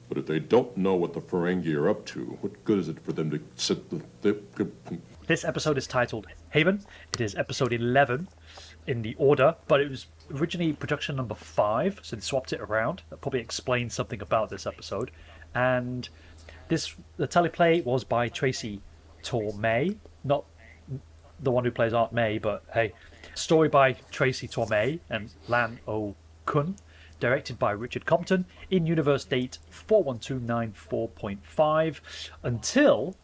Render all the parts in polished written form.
But if they don't know what the Ferengi are up to, what good is it for them to sit This episode is titled Haven. It is episode 11 in the order, but it was originally production number 5, so they swapped it around. That probably explains something about this episode. And the teleplay was by Tracy Tormey, not the one who plays Aunt May, but hey. Story by Tracy Tormey and Lan O. Kun. Directed by Richard Compton. In-universe date 41294.5 until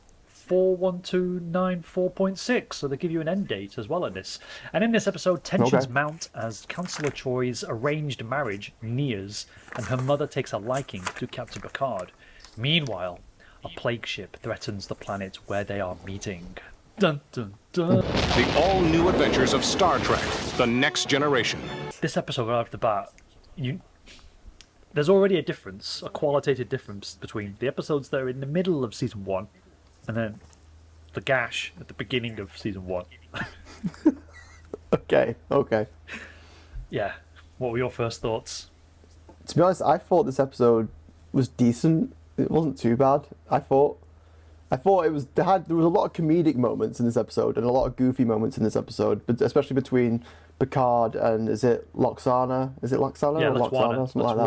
41294.6. So they give you an end date as well in this. And in this episode, tensions mount as Councillor Troi's arranged marriage nears and her mother takes a liking to Captain Picard. Meanwhile, a plague ship threatens the planet where they are meeting. Dun, dun, dun. The all-new adventures of Star Trek, The Next Generation. This episode, right off the bat, there's already a difference, a qualitative difference between the episodes that are in the middle of season 1 and then the gash at the beginning of season 1. Okay. Yeah. What were your first thoughts? To be honest, I thought this episode was decent. It wasn't too bad. I thought it was. There was a lot of comedic moments in this episode and a lot of goofy moments in this episode, but especially between Picard and is it Lwaxana? Is it Lwaxana? Yeah, or Lwaxana, something like that.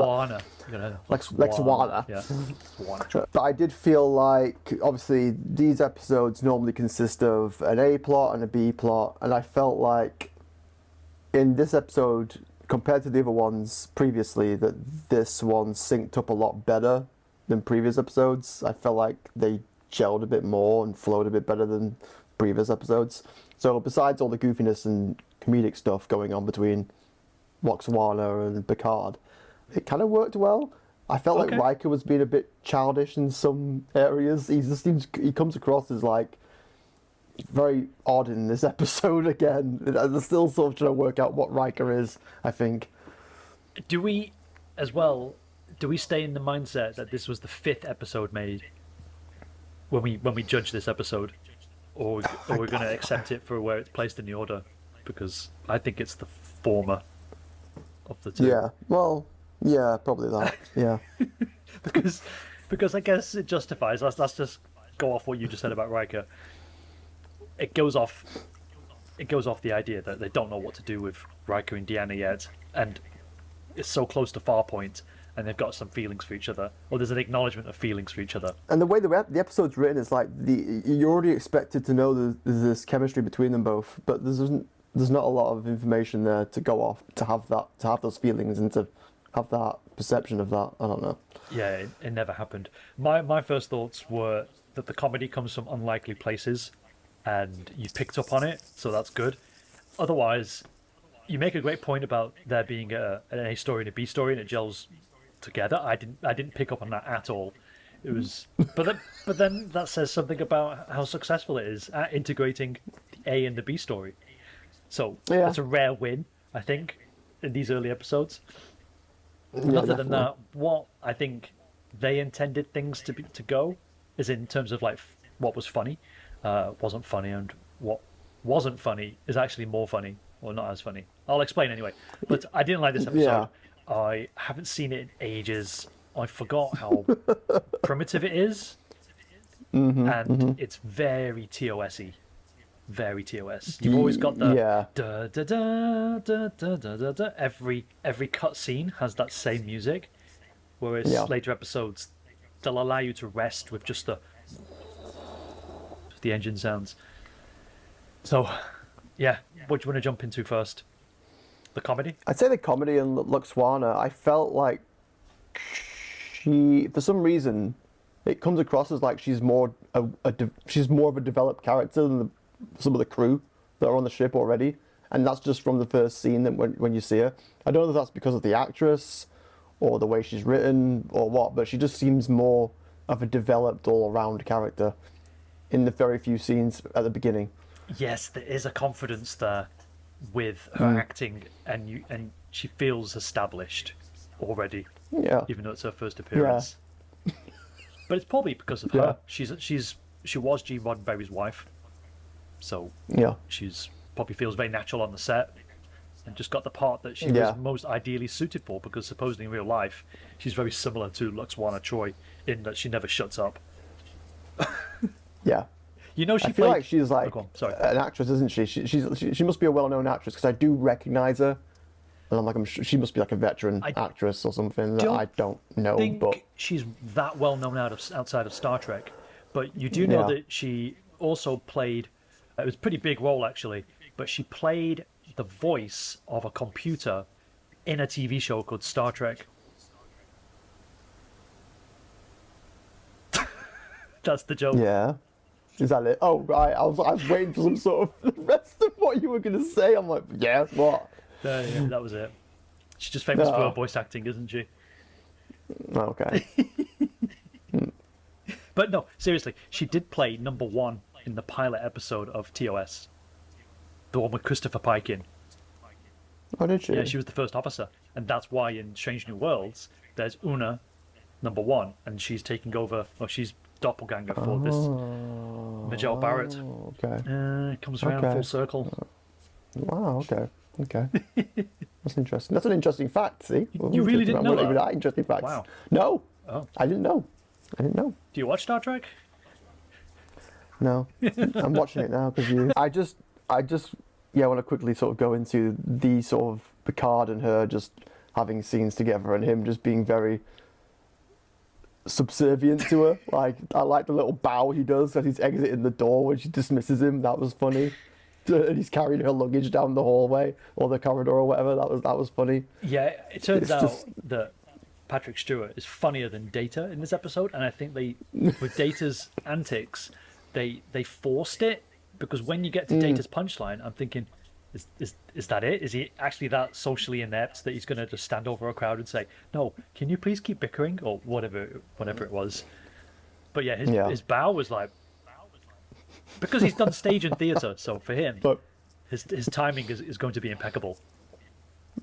Lwaxana. Yeah. But I did feel like, obviously, these episodes normally consist of an A plot and a B plot, and I felt like in this episode, compared to the other ones previously, that this one synced up a lot better than previous episodes. I felt like they gelled a bit more and flowed a bit better than previous episodes. So besides all the goofiness and comedic stuff going on between Lwaxana and Picard, it kind of worked well. I felt like Riker was being a bit childish in some areas. He comes across as like very odd in this episode again. They're still sort of trying to work out what Riker is, I think. Do we stay in the mindset that this was the 5th episode made when we judge this episode, or we're going to accept it for where it's placed in the order? Because I think it's the former of the two. Yeah, well, yeah, probably that. Yeah, because I guess it justifies. Let's just go off what you just said about Riker. It goes off the idea that they don't know what to do with Riker and Deanna yet, and it's so close to Farpoint, and they've got some feelings for each other, or there's an acknowledgement of feelings for each other. And the way the episode's written is like you're already expected to know there's this chemistry between them both, but there's not a lot of information there to go off to have those feelings and to have that perception of that. I don't know. Yeah, it never happened. My first thoughts were that the comedy comes from unlikely places, and you picked up on it, so that's good. Otherwise, you make a great point about there being an A story and a B story, and it gels together. I didn't pick up on that at all. It was, but then that says something about how successful it is at integrating the A and the B story. So that's a rare win, I think, in these early episodes. Yeah, Other than that, what I think they intended things to go is in terms of like what was funny, wasn't funny, and what wasn't funny is actually more funny, or not as funny. I'll explain anyway. But I didn't like this episode. Yeah. I haven't seen it in ages. I forgot how primitive it is, and it's very TOS-y. Very TOS. You've always got the da da da da da da da da. Every cut scene has that same music, whereas later episodes they'll allow you to rest with just the engine sounds. So, yeah, what do you want to jump into first? The comedy? I'd say the comedy in Lwaxana. I felt like she, for some reason, it comes across as like she's more of a developed character than some of the crew that are on the ship already, and that's just from the first scene that when you see her. I don't know if that's because of the actress or the way she's written or what, but she just seems more of a developed all-around character in the very few scenes at the beginning. Yes, there is a confidence there with her acting, and she feels established already. Yeah. Even though it's her first appearance. Yeah. But it's probably because of her. She was Gene Roddenberry's wife. So she's probably feels very natural on the set, and just got the part that she was most ideally suited for, because supposedly in real life she's very similar to Lwaxana Troi in that she never shuts up. Yeah. You know, I feel like she's like an actress, isn't she? She must be a well-known actress, because I do recognize her, and I'm like, she must be like a veteran actress or something that I don't know. But she's that well-known outside of Star Trek, but you do know that she also played. It was a pretty big role actually, but she played the voice of a computer in a TV show called Star Trek. That's the joke. Yeah. Is that it? Oh, right. I was waiting for some sort of the rest of what you were going to say. I'm like, yeah, what? Yeah, that was it. She's just famous for her voice acting, isn't she? Okay. But no, seriously, she did play number 1 in the pilot episode of TOS. The one with Christopher Pike in. Oh, did she? Yeah, she was the first officer. And that's why in Strange New Worlds, there's Una, number 1, and she's taking over, or she's doppelganger for this Majel Barrett. Okay. It comes around full circle. Wow, okay. That's interesting. That's an interesting fact, see? You really didn't know that? That interesting facts. Wow. No. Oh. I didn't know. Do you watch Star Trek? No. I'm watching it now because you... I just want to quickly sort of go into the sort of Picard and her just having scenes together and him just being very subservient to her. Like, I like the little bow he does as he's exiting the door when she dismisses him. That was funny. And he's carrying her luggage down the hallway or the corridor or whatever. That was funny. Yeah, it turns out that Patrick Stewart is funnier than Data in this episode, and I think with Data's antics, they forced it, because when you get to Data's punchline, I'm thinking, is that it? Is he actually that socially inept that he's going to just stand over a crowd and say, "No, can you please keep bickering?" or whatever it was. But yeah, his bow was like, because he's done stage and theatre, so for him, his timing is going to be impeccable.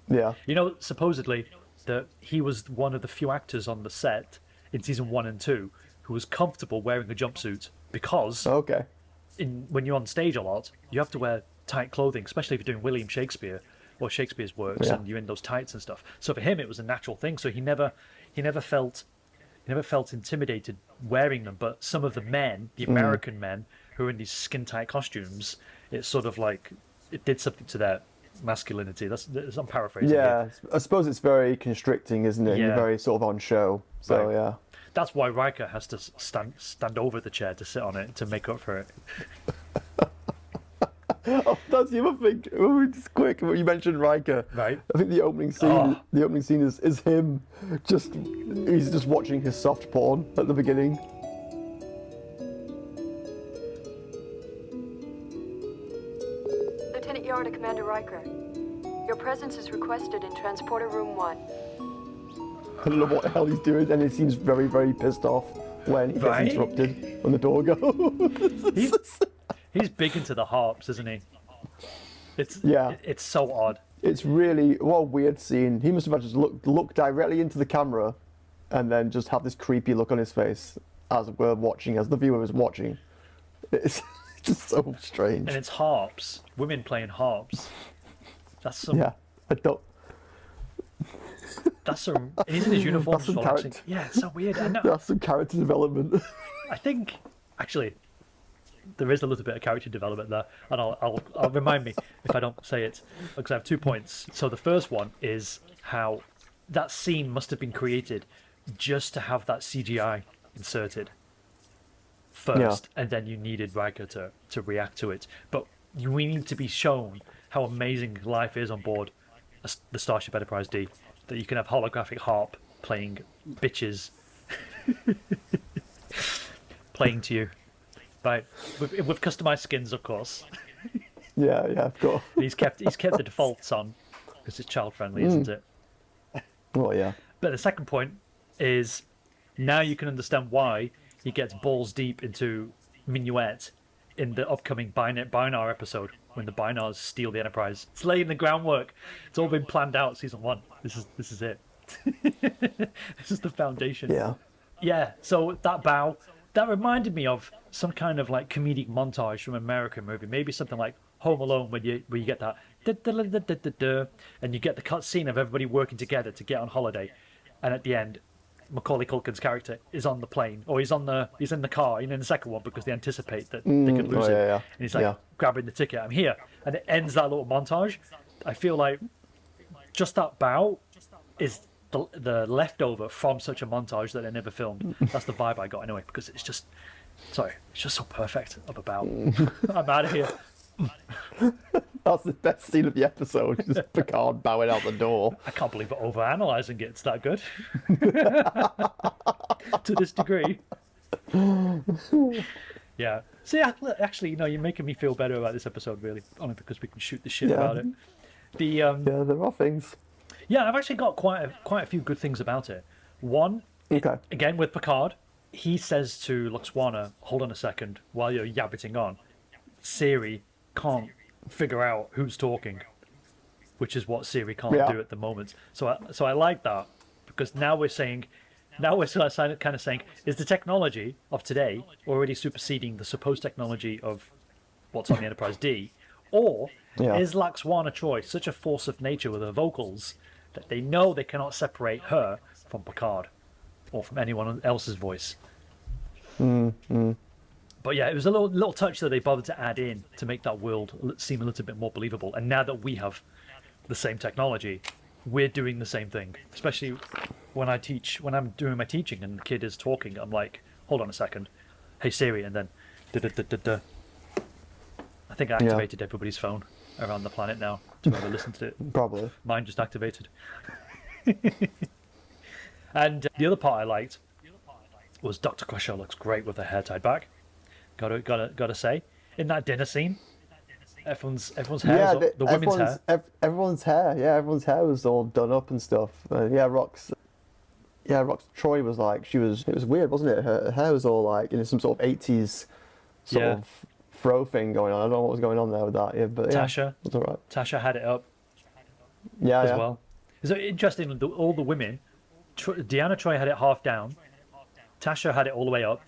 Yeah. You know, supposedly that he was one of the few actors on the set in season 1 and 2 who was comfortable wearing a jumpsuit, because when you're on stage a lot, you have to wear tight clothing, especially if you're doing William Shakespeare or Shakespeare's works, and you're in those tights and stuff. So for him, it was a natural thing. So he never felt intimidated wearing them. But some of the men, the American men who are in these skin tight costumes, it's sort of like it did something to their masculinity. I'm paraphrasing. Yeah, I suppose it's very constricting, isn't it? Yeah. You're very sort of on show. So Right. That's why Riker has to stand over the chair to sit on it to make up for it. Oh, that's the other thing. Just quick, you mentioned Riker. Right. I think the opening scene is him he's just watching his soft porn at the beginning. Lieutenant Yard to Commander Riker. Your presence is requested in Transporter Room 1. I don't know what the hell he's doing, and he seems very, very pissed off when he gets interrupted when the door goes. He's big into the harps, isn't he? It's so odd. It's really, what a weird scene. He must have just look directly into the camera and then just have this creepy look on his face as we're watching, as the viewer is watching. It's just so strange. And it's harps. Women playing harps. That's some... Yeah, I don't... That's some... He's in his uniform just relaxing. Yeah, it's so weird. I know. That's some character development. I think, actually, there is a little bit of character development there, and I'll remind me if I don't say it, because I have 2 points. So the first one is how that scene must have been created just to have that CGI inserted first, and then you needed Riker to react to it. But we need to be shown how amazing life is on board the Starship Enterprise D, that you can have holographic harp playing bitches playing to you. Right, with customized skins, of course. Yeah, of course. He's kept the defaults on because it's child friendly, isn't it? Well, yeah. But the second point is now you can understand why he gets balls deep into Minuet in the upcoming Binar episode when the Binars steal the Enterprise. It's laying the groundwork. It's all been planned out. Season 1. This is it. This is the foundation. Yeah. So that bow. That reminded me of some kind of like comedic montage from an American movie, maybe something like Home Alone when you get that and you get the cut scene of everybody working together to get on holiday, and at the end, Macaulay Culkin's character is on the plane, or he's in the car, in the second one, because they anticipate that they could lose it, and he's like grabbing the ticket. I'm here, and it ends that little montage. I feel like just that bow is the leftover from such a montage that they never filmed. That's the vibe I got anyway, because it's just so perfect of a bow. I'm out of here. That's the best scene of the episode. Just Picard bowing out the door. I can't believe we're overanalyzing it. It's that good. To this degree. Yeah. See, actually, you're making me feel better about this episode, really. Only because we can shoot the shit about it. Yeah, there are things. Yeah, I've actually got quite a few good things about it. One, again with Picard, he says to Lwaxana, "Hold on a second, while you're yabbiting on, Siri can't figure out who's talking," which is what Siri can't do at the moment. So I like that, because now we're kind of saying, is the technology of today already superseding the supposed technology of what's on the Enterprise D, or is Lwaxana Troi such a force of nature with her vocals that they know they cannot separate her from Picard or from anyone else's voice? But yeah, it was a little touch that they bothered to add in to make that world seem a little bit more believable. And now that we have the same technology, we're doing the same thing. Especially when I'm doing my teaching and the kid is talking, I'm like, hold on a second, hey Siri, and then da-da-da-da-da. I think I activated everybody's phone around the planet now to ever listen to it. Probably. Mine just activated. And the other part I liked was Dr. Crusher looks great with her hair tied back. Gotta say, in that dinner scene, everyone's hair, the women's hair. Everyone's hair was all done up and stuff. Rox Troi was like, it was weird, wasn't it? Her hair was all like, some sort of 80s sort of fro thing going on. I don't know what was going on there with that. But Tasha, it's all right. Tasha had it up as well. It's interesting, all the women, Deanna Troi had it half down, Tasha had it all the way up,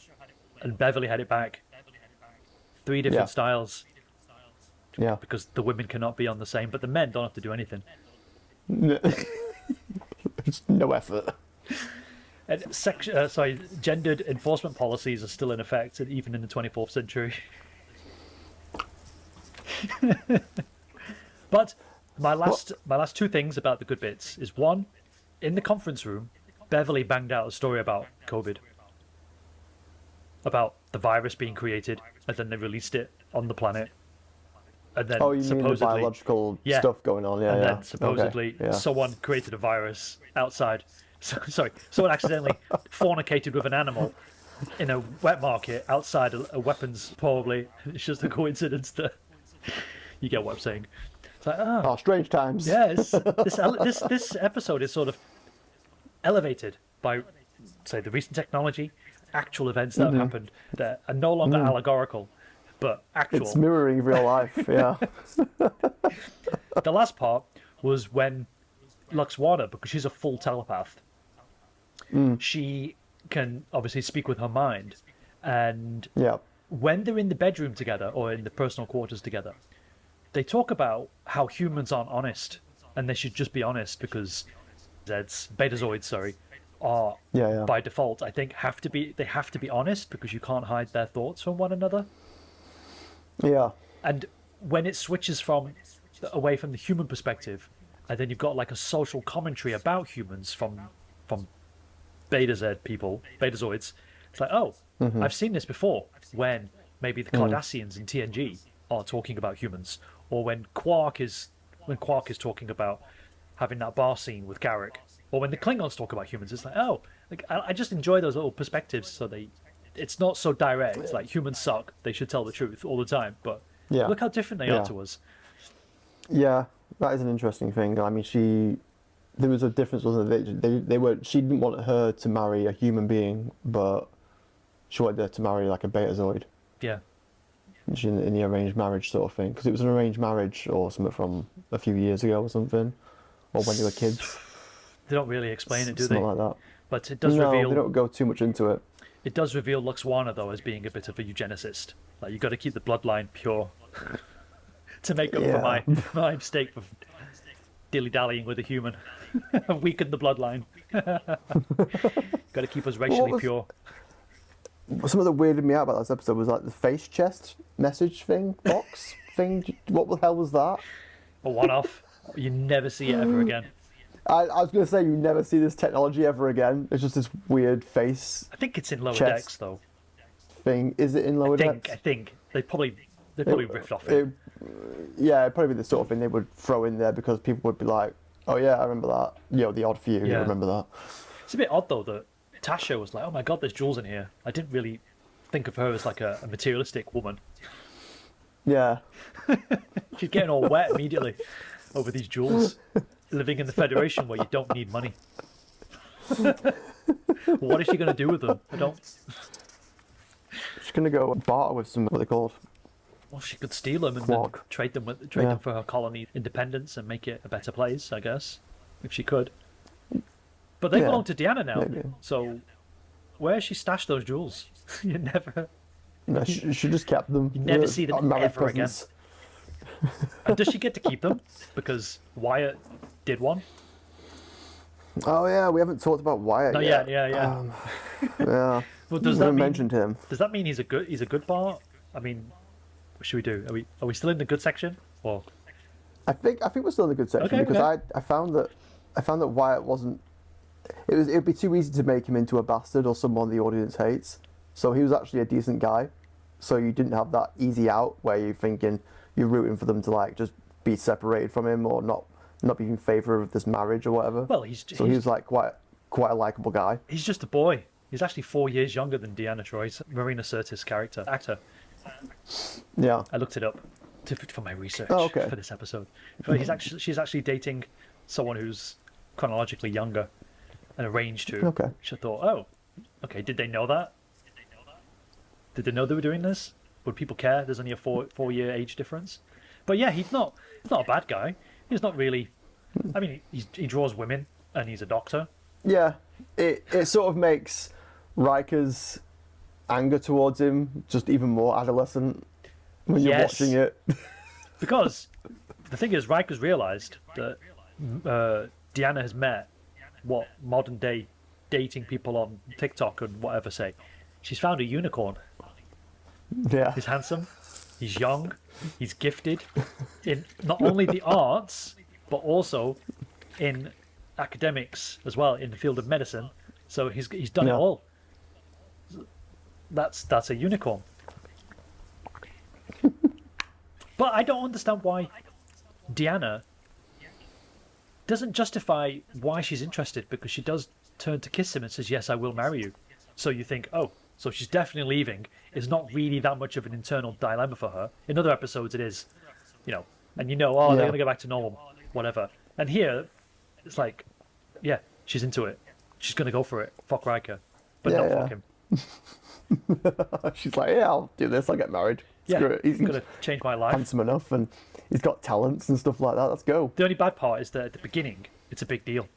and Beverly had it back. 3 different styles. Yeah. Because the women cannot be on the same, but the men don't have to do anything. It's no effort. And gendered enforcement policies are still in effect, even in the 24th century. But my last 2 things about the good bits is, one, in the conference room, Beverly banged out a story about COVID, about the virus being created, and then they released it on the planet. And then you supposedly, mean the biological stuff going on? And then supposedly someone created a virus outside. Someone accidentally fornicated with an animal in a wet market outside a weapons. Probably it's just a coincidence that you get what I'm saying. It's like, strange times. Yes, this episode is sort of elevated by, say, the recent technology, actual events that have happened that are no longer allegorical, but actual. It's mirroring real life. Yeah. The last part was when Lwaxana, because she's a full telepath, she can obviously speak with her mind, and when they're in the bedroom together or in the personal quarters together, they talk about how humans aren't honest, and they should just be honest because Betazoids, are by default, I think, have to be honest because you can't hide their thoughts from one another. Yeah. And when it switches away from the human perspective, and then you've got like a social commentary about humans from Betazoids, it's like, I've seen this before, when maybe the Cardassians in TNG are talking about humans, or when Quark is talking about having that bar scene with Garrick, or when the Klingons talk about humans. It's like, I just enjoy those little perspectives. So it's not so direct. It's like, humans suck, they should tell the truth all the time. But look how different they are to us. Yeah, that is an interesting thing. I mean, there was a difference, wasn't there? She didn't want her to marry a human being, but she wanted her to marry like a Betazoid. Yeah. In the arranged marriage sort of thing, because it was an arranged marriage or something from a few years ago or something, or when they were kids. They don't really explain it, do they? Something like that. But it does reveal. They don't go too much into it. It does reveal Lwaxana though as being a bit of a eugenicist. Like, you got to keep the bloodline pure. to make up for my mistake for dilly-dallying with a human. Weaken the bloodline. Got to keep us racially pure. Something that weirded me out about this episode was like the face chest message box thing. What the hell was that? A one-off. You never see it ever again. I was going to say, you never see this technology ever again. It's just this weird face I think it's in Lower chest Decks, though. thing. Is it in Lower Decks? I think. They probably riffed off it. Yeah, it'd probably be the sort of thing they would throw in there because people would be like, oh yeah, I remember that. You know, the odd few, Yeah. I remember that. It's a bit odd, though, that Tasha was like, oh my god, there's jewels in here. I didn't really think of her as like a materialistic woman. Yeah. She's getting all wet immediately over these jewels. Living in the Federation where you don't need money. What is she going to do with them? I don't... She's going to go barter with some, what are they called? Well, she could steal them and then Flog. trade them for her colony independence and make it a better place, I guess, if she could. But they Yeah, belong to Deanna now, maybe. so where has she stashed those jewels? You never... No, she just kept them. You never see them married ever again. presents. And does she get to keep them? Because Wyatt did one. Oh yeah, we haven't talked about Wyatt No, yet. yeah. Yeah. Well, does We that haven't mean mentioned him. Does that mean he's a good part? I mean, what should we do? Are we still in the good section? Or I think we're still in the good section Okay, because okay. I found that Wyatt wasn't. It'd be too easy to make him into a bastard or someone the audience hates. So he was actually a decent guy. So you didn't have that easy out where you're thinking you're rooting for them to like just be separated from him or not be in favour of this marriage or whatever. well, he was like quite a likable guy. he's just a boy. He's actually 4 years younger than Deanna Troi's Marina Sirtis actor. Yeah. I looked it up for my research Oh, okay. for this episode. But she's actually dating someone who's chronologically younger and arranged to. Okay. Which I thought, oh, okay. Did they know that? Did they know they were doing this? Would people care? There's only a 4-year age difference. But yeah, he's not a bad guy. He's not really. I mean, he draws women and he's a doctor. Yeah. It sort of makes Riker's anger towards him just even more adolescent when you're Yes. watching it. Because the thing is, Riker's realised that Deanna has met what modern day dating people on TikTok and whatever say. She's found a unicorn. Yeah. He's handsome, he's young, he's gifted in not only the arts, but also in academics as well, in the field of medicine. So he's done it Yeah. all. That's a unicorn. But I don't understand why Deanna doesn't justify why she's interested, because she does turn to kiss him and says, yes, I will marry you. So you think, oh, so she's definitely leaving. It's not really that much of an internal dilemma for her. In other episodes it is, and they're Yeah. going to go back to normal, whatever. And here, it's like, yeah, she's into it. She's going to go for it. Fuck Riker. But Yeah, not yeah. fuck him. She's like, yeah, I'll do this. I'll get married. Yeah, Screw it. he's going to change my life. handsome enough and he's got talents and stuff like that. Let's go. The only bad part is that at the beginning, it's a big deal.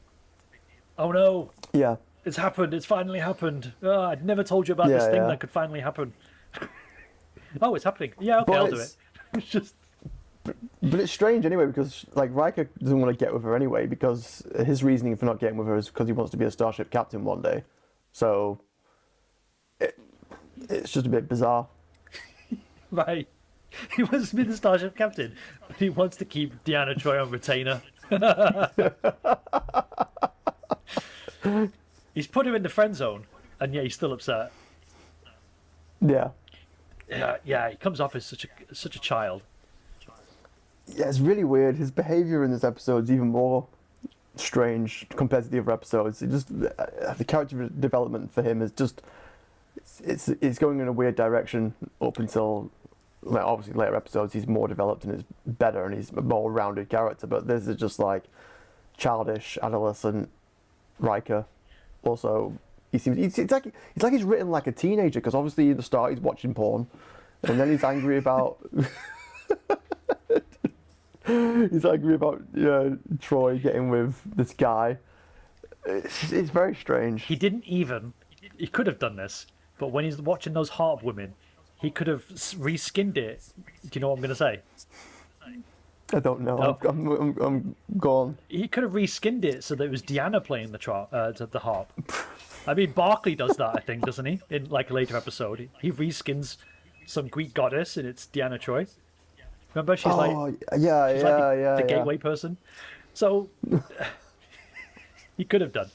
Oh no, Yeah. it's happened. It's finally happened. Oh, I'd never told you about this Yeah, thing yeah. that could finally happen. Oh, it's happening. Yeah, okay, But I'll do it. it's- It's just, But it's strange anyway because like Riker doesn't want to get with her anyway because his reasoning for not getting with her is because he wants to be a starship captain one day. So it's just a bit bizarre. right. He wants to be the Starship captain, but he wants to keep Deanna Troi on retainer. He's put her in the friend zone, and yet he's still upset. Yeah. Yeah, he comes off as such a child. Yeah, it's really weird. His behaviour in this episode is even more strange compared to the other episodes. It just the character development for him is just it's going in a weird direction up until well, obviously later episodes he's more developed and is better and he's a more rounded character. But this is just like childish adolescent Riker. Also, it's like he's written like a teenager because obviously in the start he's watching porn, and then he's angry about. He's angry about Troi getting with this guy. It's very strange. He could have done this, but when he's watching those Harp women, he could have reskinned it. Do you know what I'm going to say? I don't know. No. I'm gone. He could have reskinned it so that it was Deanna playing the harp. I mean, Barclay does that, I think, doesn't he? In like a later episode, he reskins some Greek goddess, and it's Deanna Troi. Remember, she's like, the gateway person. So he could have done,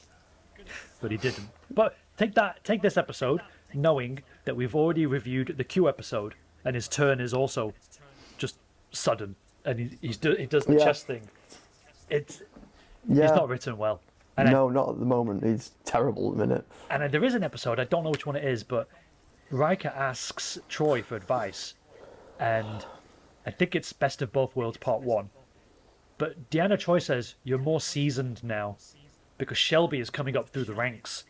but he didn't. But take this episode, knowing that we've already reviewed the Q episode, and his turn is also just sudden, and he does the chest thing. He's not written well. And not at the moment. He's terrible at the minute. And there is an episode, I don't know which one it is, but Riker asks Troi for advice, and I think it's Best of Both Worlds Part 1. But Deanna Troi says, you're more seasoned now, because Shelby is coming up through the ranks.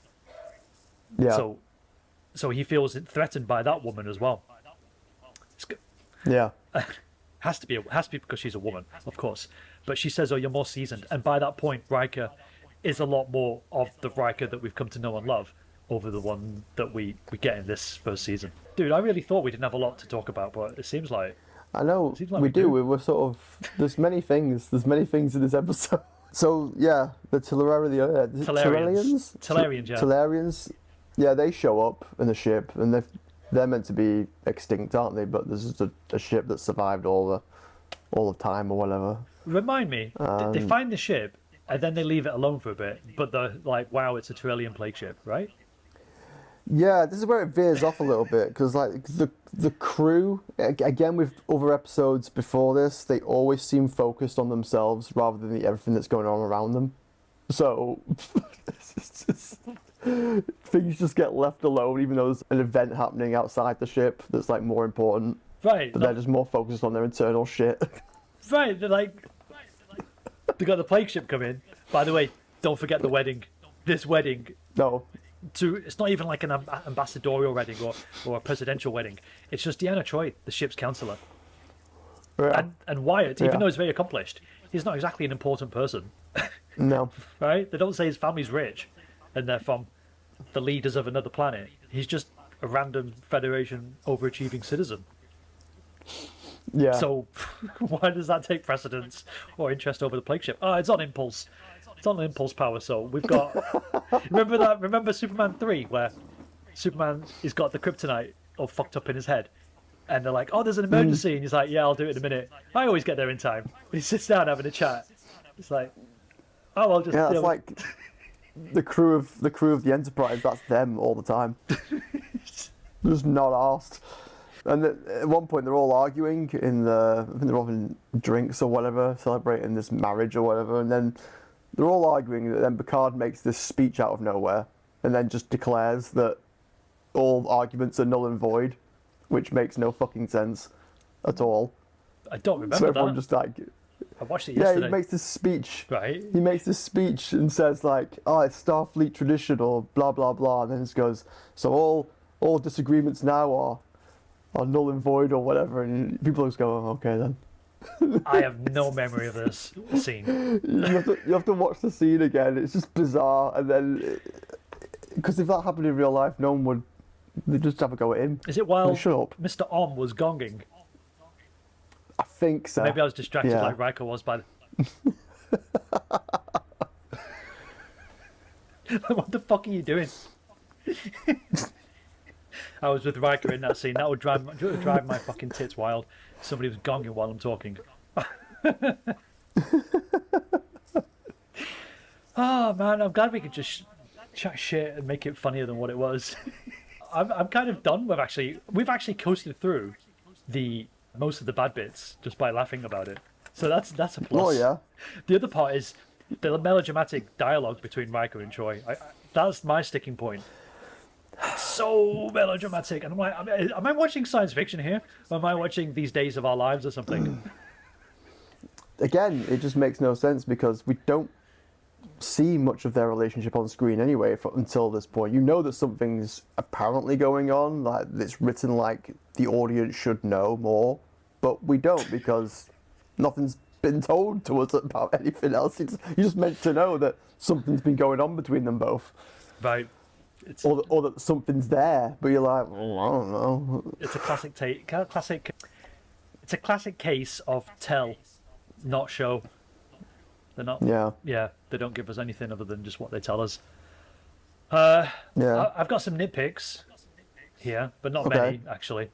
Yeah. So he feels threatened by that woman as well. Yeah. Has to be because she's a woman, of course. But she says, oh, you're more seasoned. And by that point, Riker is a lot more of the Riker that we've come to know and love over the one that we get in this first season. Dude, I really thought we didn't have a lot to talk about, but it seems like... I know, we do. We're sort of... There's many things in this episode. So, yeah, the Terellians? Terellians, yeah. Terellians, yeah, they show up in the ship, and they're meant to be extinct, aren't they? But there's just a ship that survived all the time or whatever. Remind me, they find the ship, and then they leave it alone for a bit, but they're like, wow, it's a Terellian plague ship, right? Yeah, this is where it veers off a little bit, because like the crew, again with other episodes before this, they always seem focused on themselves rather than everything that's going on around them. So things just get left alone, even though there's an event happening outside the ship that's like more important. Right. But they're just more focused on their internal shit. Right, they're like, they got the plague ship come in. By the way, don't forget the wedding. This wedding. No. It's not even like an ambassadorial wedding or a presidential wedding. It's just Deanna Troi, the ship's counselor. Yeah. And Wyatt, even though he's very accomplished, he's not exactly an important person. No. Right? They don't say his family's rich and they're from the leaders of another planet. He's just a random Federation overachieving citizen. Yeah. So why does that take precedence or interest over the plague ship? Oh, it's on impulse. It's on impulse power. So we've got... Remember Superman 3, where Superman has got the kryptonite all fucked up in his head? And they're like, oh, there's an emergency. And he's like, yeah, I'll do it in a minute. I always get there in time. But he sits down having a chat. It's like, oh, I'll just... Yeah, it's like the crew of the Enterprise, that's them all the time. Just not asked. And at one point they're all arguing I think they're having drinks or whatever, celebrating this marriage or whatever, and then they're all arguing, and then Picard makes this speech out of nowhere, and then just declares that all arguments are null and void, which makes no fucking sense at all. I don't remember so everyone that. just like... I watched it yesterday. Yeah, he makes this speech. Right. He makes this speech and says like, oh, it's Starfleet tradition or blah, blah, blah, and then it goes, so all disagreements now are null and void or whatever, and people just go, oh, okay then. I have no memory of this scene. You have to watch the scene again. It's just bizarre, and then because if that happened in real life, no one would. They'd just have a go at him. Is it while Shut up. Mr. Om was gonging? I think so. Maybe I was distracted like Riker was by. What the fuck are you doing? I was with Riker in that scene. That would drive my fucking tits wild. Somebody was gonging while I'm talking. Oh man, I'm glad we could just chat shit and make it funnier than what it was. I'm kind of done with we've actually coasted through most of the bad bits just by laughing about it. So that's a plus. Oh yeah. The other part is the melodramatic dialogue between Riker and Troi. That's my sticking point. It's so melodramatic, and I'm like, am I watching science fiction here? Or am I watching These Days of Our Lives or something? Again, it just makes no sense because we don't see much of their relationship on screen anyway until this point. You know that something's apparently going on, like it's written like the audience should know more, but we don't because nothing's been told to us about anything else. You're just meant to know that something's been going on between them both. Right. Or that something's there, but you're like, oh, I don't know. It's a classic. It's a classic case of tell, not show. They're not. Yeah. Yeah, they don't give us anything other than just what they tell us. Yeah. I've got some nitpicks here, but not Okay. many actually.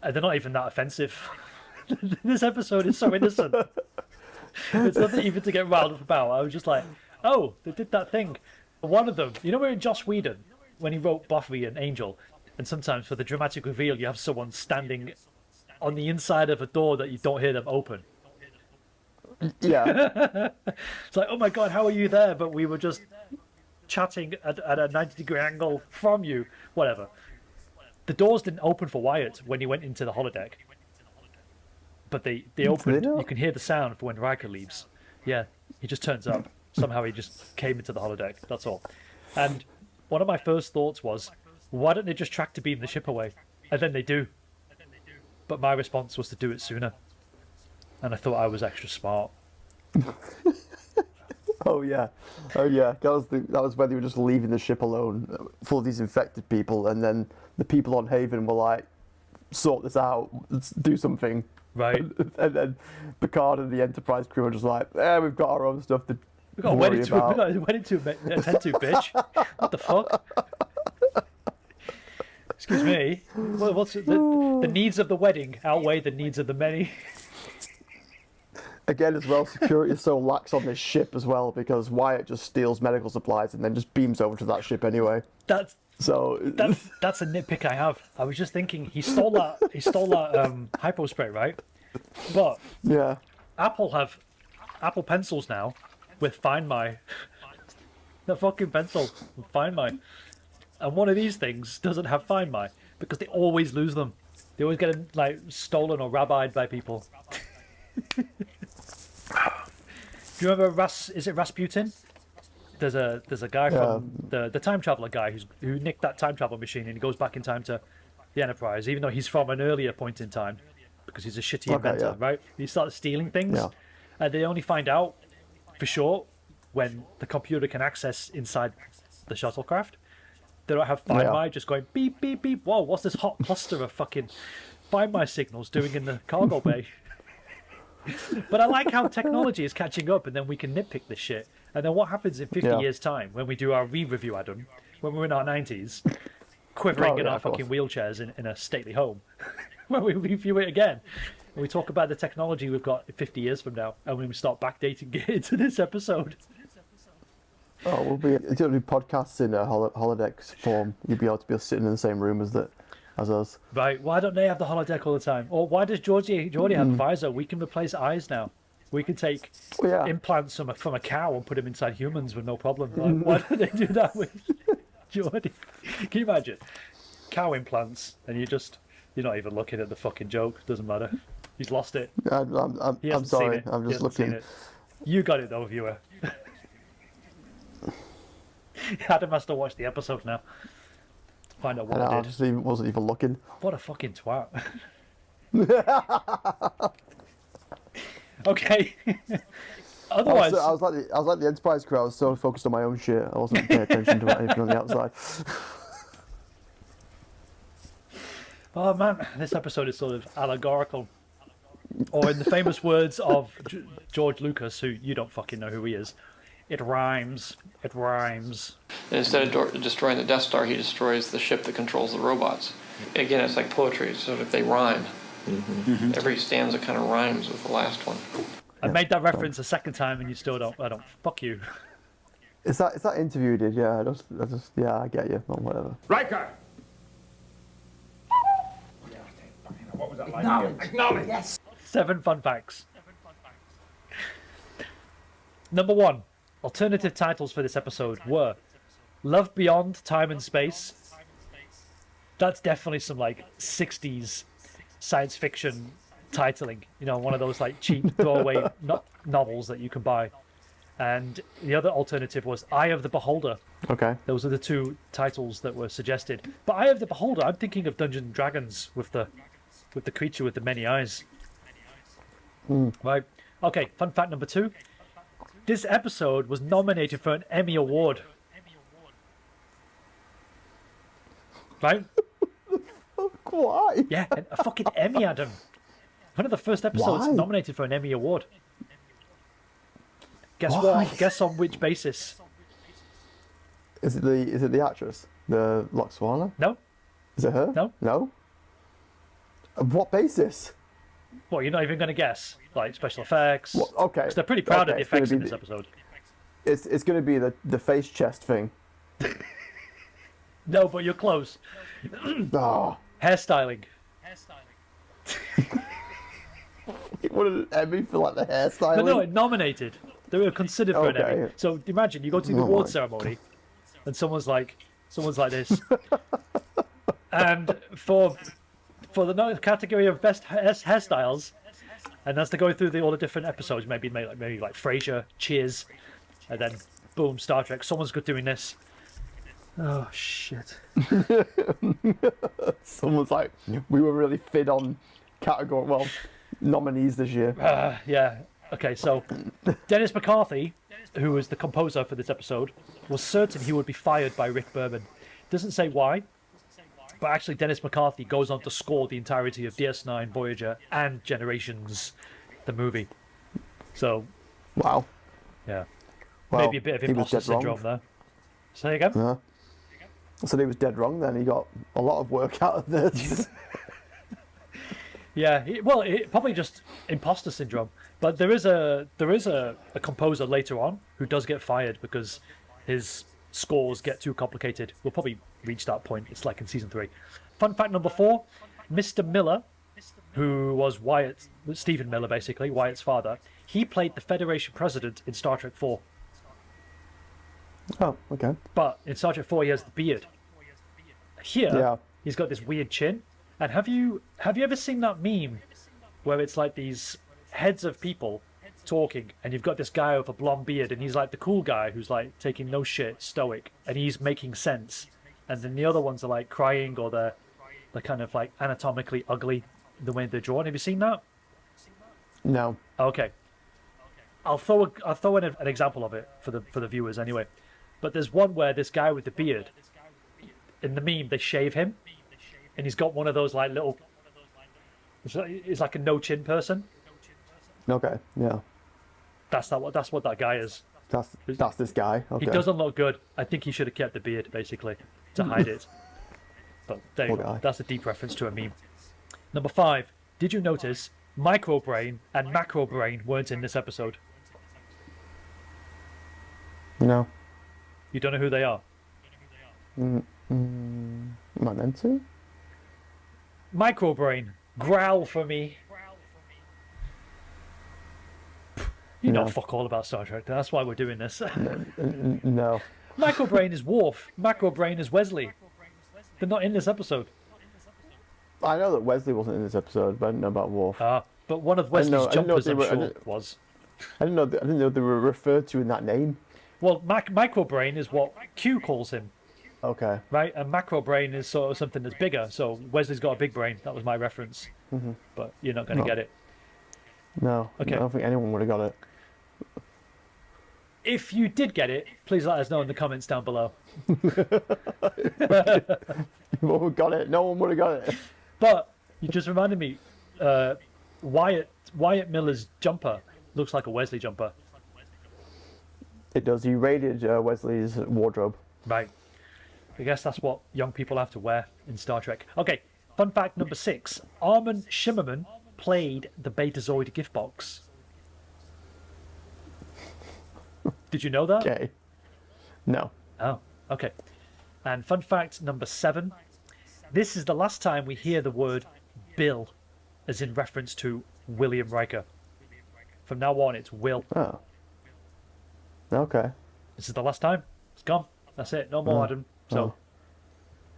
They're not even that offensive. This episode is so innocent. It's nothing even to get riled up about. I was just like, oh, they did that thing. One of them, you know, we're in Joss Whedon when he wrote Buffy and Angel, and sometimes for the dramatic reveal, you have someone standing on the inside of a door that you don't hear them open. Yeah. It's like, oh my god, how are you there? But we were just chatting at a 90-degree angle from you. Whatever. The doors didn't open for Wyatt when he went into the holodeck. But they opened. not? You can hear the sound for when Riker leaves. Yeah, he just turns up. Somehow he just came into the holodeck. That's all. And one of my first thoughts was, why don't they just tractor beam the ship away? And then they do. But my response was to do it sooner. And I thought I was extra smart. Oh yeah. That was when they were just leaving the ship alone, full of these infected people, and then the people on Haven were like, "Sort this out, let's do something." Right. And then Picard and the Enterprise crew are just like, we've got our own stuff to We got a worry wedding to about. attend to, bitch. What the fuck? Excuse me. What's the needs of the wedding outweigh the needs of the many? Again, as well, security is so lax on this ship as well because Wyatt just steals medical supplies and then just beams over to that ship anyway. That's So a nitpick I have. I was just thinking he stole that hypo spray, right? But yeah, Apple have Apple pencils now with Find My. The fucking pencil with Find My. And one of these things doesn't have Find My because they always lose them. They always get like stolen or rabbied by people. Do you remember is it Rasputin? There's a guy from the time traveler guy who nicked that time travel machine and he goes back in time to the Enterprise, even though he's from an earlier point in time because he's a shitty inventor, right? He starts stealing things, and they only find out for sure when the computer can access inside the shuttlecraft. They don't have Find My just going beep beep beep. Whoa, what's this hot cluster of fucking Find My signals doing in the cargo bay? But I like how technology is catching up, and then we can nitpick this shit. And then what happens in 50 years' time when we do our re-review, Adam, when we're in our 90s, quivering in our fucking wheelchairs in a stately home, when we review it again, and we talk about the technology we've got 50 years from now, and when we start backdating it into this episode. Oh, we'll be doing podcasts in a holodeck form. You'd be able to be sitting in the same room as us. Right, why don't they have the holodeck all the time? Or why does Geordi have a visor? We can replace eyes now. We can take implants from a cow and put them inside humans with no problem. Like, why don't they do that with Geordi? Can you imagine? Cow implants, and you're not even looking at the fucking joke. Doesn't matter. He's lost it. I'm sorry. I'm just looking. You got it though, viewer. Adam has to watch the episode now. Find out what I did. I wasn't even looking. What a fucking twat. Okay. Otherwise, I was like the Enterprise crew. I was so focused on my own shit. I wasn't paying attention to anything on the outside. oh man, this episode is sort of allegorical. Or in the famous words of George Lucas, who you don't fucking know who he is, it rhymes. It rhymes. And instead of destroying the Death Star, he destroys the ship that controls the robots. Again, it's like poetry, so if they rhyme. Mm-hmm. Every stanza kind of rhymes with the last one. I made that reference a second time and you still don't. I don't. Fuck you. Is that interview you did? Yeah, I get you. Well, whatever. Riker! What was that like? Acknowledge! Yes! 7 fun facts. Number 1. Alternative titles for this episode were Love Beyond Time and Space. That's definitely some like 60s science fiction titling. You know, one of those like cheap throwaway novels that you can buy. And the other alternative was Eye of the Beholder. Okay. Those are the 2 titles that were suggested. But Eye of the Beholder, I'm thinking of Dungeons and Dragons with the creature with the many eyes. Right. Okay, fun fact number 2. This episode was nominated for an Emmy Award. Right? Why? Yeah, a fucking Emmy, Adam. One of the first episodes Why? nominated for an Emmy Award. Guess Why? what? Guess on which basis? Is it the actress? The Lwaxana? No? Is it her? No. No? What basis? What, you're not even going to guess? Like special effects? Well, okay. 'Cause they're pretty proud of Okay, the it's gonna effects in be this the- episode. It's going to be the face chest thing. No, but you're close. Ah, Hairstyling. it would have Emmy for like the hairstyling. No, nominated. They were considered for an Okay. Emmy. So imagine you go to the Oh award my ceremony, and someone's like this, and for the category of best hairstyles, and as they go through all the different episodes, maybe like Frasier, Cheers, and then boom, Star Trek. Someone's good doing this. Oh shit. Someone's like, we were really thin on category. Well, nominees this year. Yeah. Okay, so Dennis McCarthy, who was the composer for this episode, was certain he would be fired by Rick Berman. Doesn't say why, but actually Dennis McCarthy goes on to score the entirety of DS9, Voyager, and Generations, the movie. So, Wow. yeah. Well, Maybe a bit of he was imposter dead wrong. syndrome there. Say again? Yeah. So he was dead wrong then. He got a lot of work out of this. Yeah, it probably just imposter syndrome. But there is a composer later on who does get fired because his scores get too complicated. We'll probably reach that point. It's like in season 3. Fun fact number 4: Mr. Miller, who was Stephen Miller basically, Wyatt's father. He played the Federation president in Star Trek 4. Oh, okay. But in Star Trek 4 he has the beard. Here Yeah. he's got this weird chin. And have you ever seen that meme where it's like these heads of people talking, and you've got this guy with a blonde beard, and he's like the cool guy who's like taking no shit, stoic, and he's making sense, and then the other ones are like crying, or they're kind of like anatomically ugly the way they're drawn. Have you seen that? No. Okay. I'll throw in an example of it for the viewers anyway. But there's one where this guy with the beard, in the meme, they shave him, and he's got one of those like little. He's like a no chin person. Okay. Yeah. That's what that guy is. That's this guy. Okay. He doesn't look good. I think he should have kept the beard basically to hide it. But there you Poor go. guy. That's a deep reference to a meme. Number 5. Did you notice Microbrain and Macrobrain weren't in this episode? No. You don't know who they are? Am I meant to? Microbrain, growl for me. You know No. fuck all about Star Trek. That's why we're doing this. No. Microbrain is Worf. Macrobrain is Wesley. They're not in this episode. I know that Wesley wasn't in this episode, but I didn't know about Worf. But one of I didn't know- Wesley's I didn't know jumpers, they I'm were- I sure, didn't- was. I didn't know they were referred to in that name. Well, Microbrain is what Q calls him, Okay. right? And Macrobrain is sort of something that's bigger. So Wesley's got a big brain. That was my reference. But you're not going to No. get it. No. Okay. I don't think anyone would have got it. If you did get it, please let us know in the comments down below. No one got it. No one would have got it. But you just reminded me, Wyatt Miller's jumper looks like a Wesley jumper. It does. He raided Wesley's wardrobe. Right. I guess that's what young people have to wear in Star Trek. Okay, fun fact number 6. Armin Shimmerman played the Betazoid gift box. Did you know that? Okay. No. Oh, okay. And fun fact number 7. This is the last time we hear the word Bill, as in reference to William Riker. From now on, it's Will. Oh. Okay. This is the last time. It's gone. That's it. No more, Adam. So, Oh.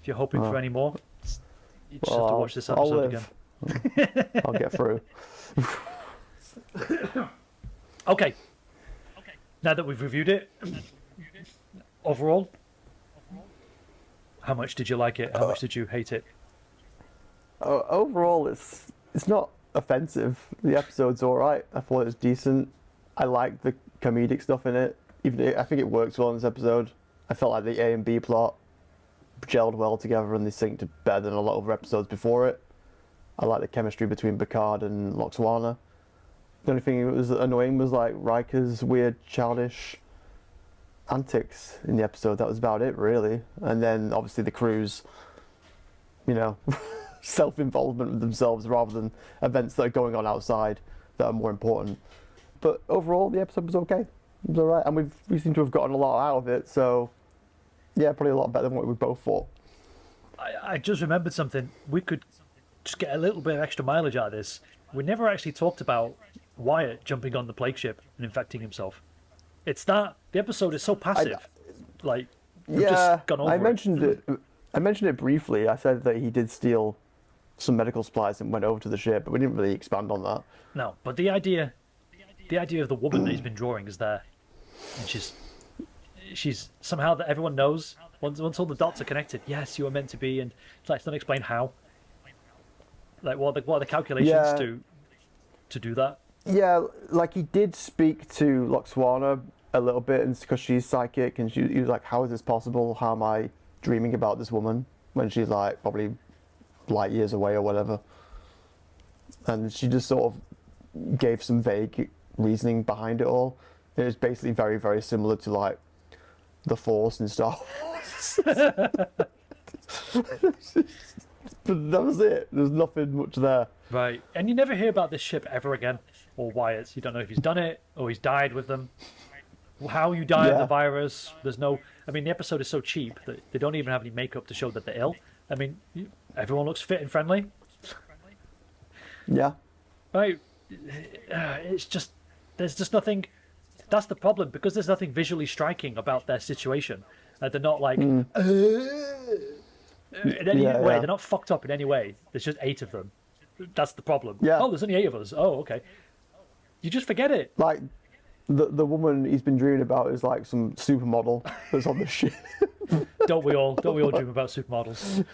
if you're hoping for any more, you just Well, have to watch this I'll episode live. again. I'll get through. Okay. Now that we've reviewed it, overall, how much did you like it? How much did you hate it? Overall, it's not offensive. The episode's all right. I thought it was decent. I liked the comedic stuff in it. I think it works well in this episode. I felt like the A and B plot gelled well together and they synced better than a lot of episodes before it. I like the chemistry between Picard and Lwaxana. The only thing that was annoying was like Riker's weird, childish antics in the episode. That was about it, really. And then obviously the crew's, self-involvement with themselves rather than events that are going on outside that are more important. But overall, the episode was okay. It was alright, and we seem to have gotten a lot out of it. So yeah, probably a lot better than what we both thought. I just remembered something. We could just get a little bit of extra mileage out of this. We never actually talked about Wyatt jumping on the plague ship and infecting himself. It's that the episode is so passive. We've just gone over I mentioned it briefly. I said that he did steal some medical supplies and went over to the ship, but we didn't really expand on that. No, but the idea of the woman that he's been drawing is there, and she's somehow that everyone knows. Once all the dots are connected, yes, you were meant to be, and it's not explain how. Like what are the calculations to do that? Yeah, like he did speak to Lwaxana a little bit, and because she's psychic, and he was like, "How is this possible? How am I dreaming about this woman when she's like probably light years away or whatever?" And she just sort of gave some vague reasoning behind it all. It was basically very, very similar to like the Force and Star Wars. But that was it. There's nothing much there. Right, and you never hear about this ship ever again, or Wyatt. You don't know if he's done it or he's died with them. How you die of the virus? There's no. I mean, the episode is so cheap that they don't even have any makeup to show that they're ill. I mean, everyone looks fit and friendly. Yeah. Right. It's just there's just nothing. That's the problem, because there's nothing visually striking about their situation. They're not like in any way. They're not fucked up in any way. There's just 8 of them. That's the problem. Yeah. Oh, there's only 8 of us. Oh, okay. You just forget it. Like the woman he's been dreaming about is like some supermodel that's on the ship. Don't we all dream about supermodels?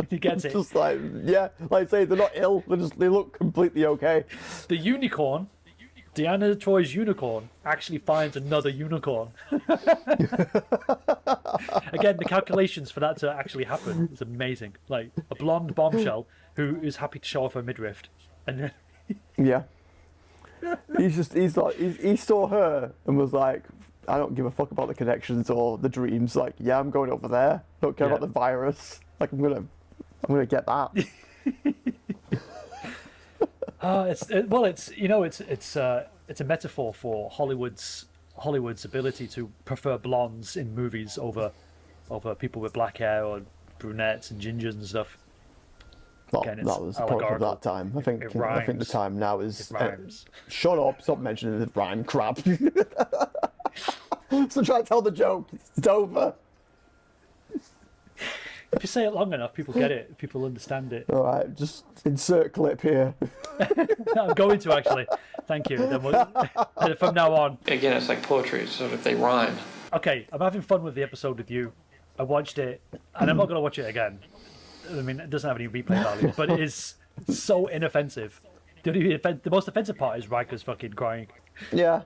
He gets it. Just like, yeah, like I say, they're not ill. They look completely okay. The unicorn, Deanna Troi's unicorn, actually finds another unicorn. Again, the calculations for that to actually happen is amazing. Like a blonde bombshell who is happy to show off her midriff, and then Yeah. He saw her and was like, I don't give a fuck about the connections or the dreams. Like, yeah, I'm going over there. I don't care about the virus. Like, I'm gonna get that. It's a metaphor for Hollywood's ability to prefer blondes in movies over people with black hair or brunettes and gingers and stuff. Well, Again, that was the product of that time. I think the time now is. It rhymes. Shut up! Stop mentioning the rhyme crap. So try to tell the joke. It's over. If you say it long enough, people get it. People understand it. All right, just insert clip here. I'm going to actually. Thank you. Then from now on. Again, it's like poetry, so if they rhyme. Okay, I'm having fun with the episode with you. I watched it, and I'm not going to watch it again. I mean, it doesn't have any replay value, but it is so inoffensive. The most offensive part is Riker's fucking crying. Yeah,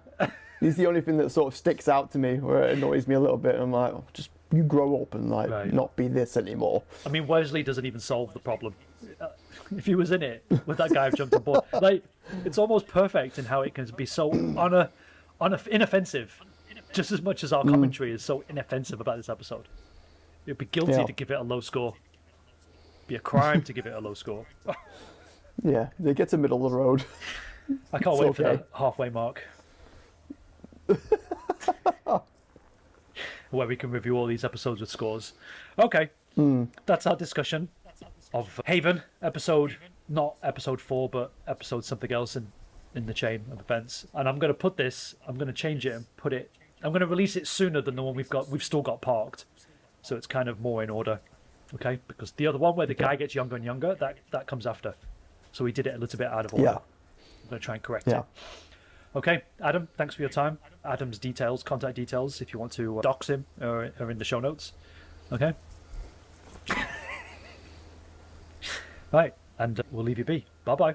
he's the only thing that sort of sticks out to me, where it annoys me a little bit. I'm like, oh, just you grow up and not be this anymore. I mean, Wesley doesn't even solve the problem. If he was in it, would that guy have jumped on board? Like, it's almost perfect in how it can be so inoffensive, just as much as our commentary is so inoffensive about this episode. It'd be guilty to give it a low score. Be a crime to give it a low score. Yeah, it gets a middle of the road. I can't wait for the halfway mark. Where we can review all these episodes with scores. Okay, that's our discussion of Haven, not episode 4, but episode something else in the chain of events. And I'm going to change it and I'm going to release it sooner than the one we've still got parked. So it's kind of more in order. Okay, because the other one where the guy gets younger and younger, that comes after. So we did it a little bit out of order. Yeah. I'm going to try and correct it. Okay, Adam, thanks for your time. Adam's contact details, if you want to dox him, are in the show notes. Okay? Right, and we'll leave you be. Bye-bye.